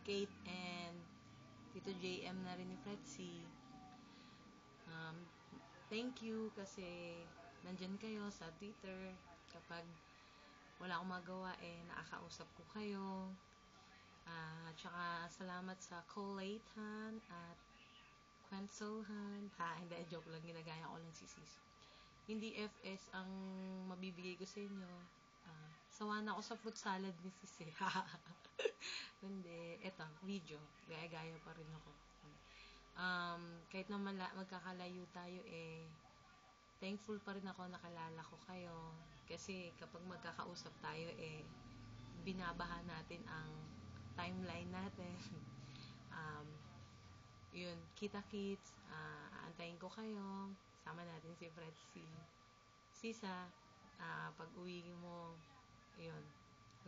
Kate and Tito JM na rin ni Fretzy. Thank you kasi nandyan kayo sa Twitter. Kapag wala akong magawa, nakakausap ko kayo. Tsaka salamat sa Collatehan at Kwensohan. Hindi, joke lang. Ginagaya ko lang si Sis. Hindi FS ang mabibigay ko sa inyo. Sawa na ako sa fruit salad ni Sis eh. Hindi. Eto, video. Gaya-gaya pa rin ako. Kahit na magkakalayo tayo thankful pa rin ako nakalala ko kayo. Kasi kapag magkakausap tayo binabaha natin ang timeline natin. Yun, kita-kits. Aantayin ko kayo. Sama natin si Fretzy. Sisa, pag uwi mo, yun,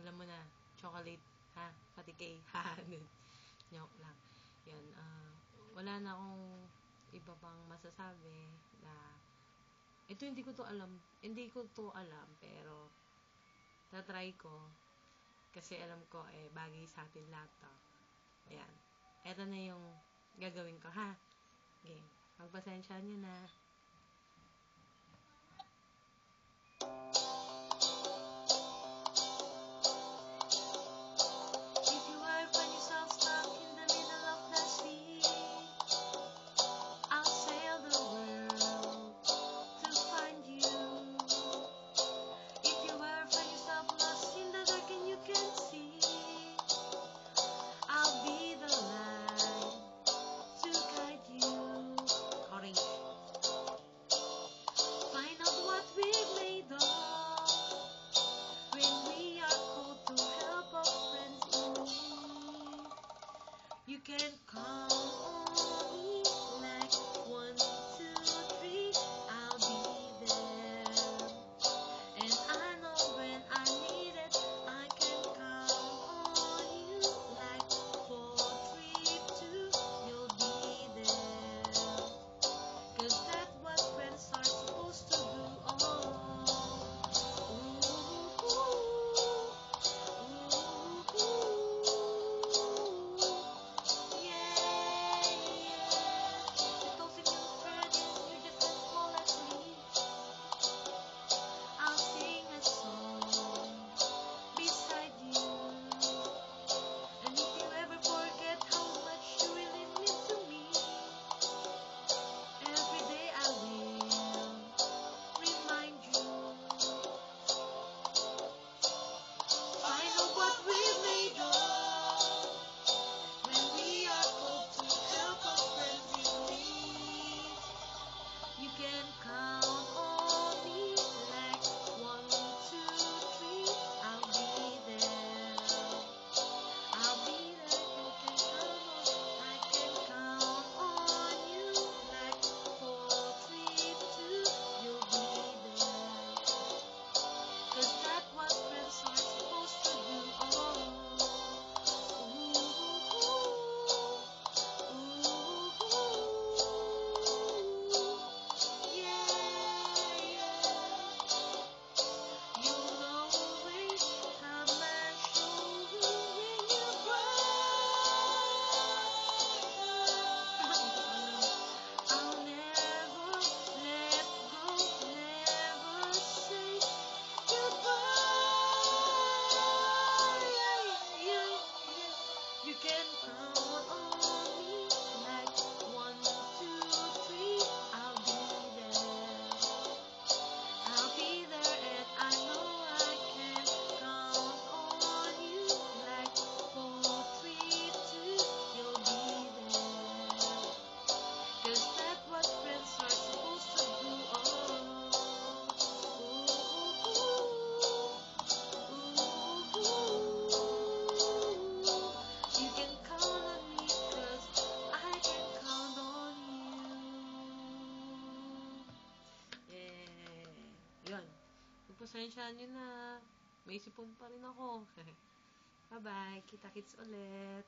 alam mo na, chocolate, patike, joke lang. Yun, wala na akong iba pang masasabi na ito hindi ko to alam pero tatry ko kasi alam ko bagay sa atin lahat to. Ayan. Ito na yung gagawin ko, Okay. Magpasensya nyo na. You can count on me like 1, 2, 3, I'll be there. And I know when I need it, I can count on you like 4, 3, 2, you'll be there. 'Cause that's what friends are supposed to do. Pasensyahan nyo na. May sipon pa rin ako. Bye-bye. Kita-kits ulit.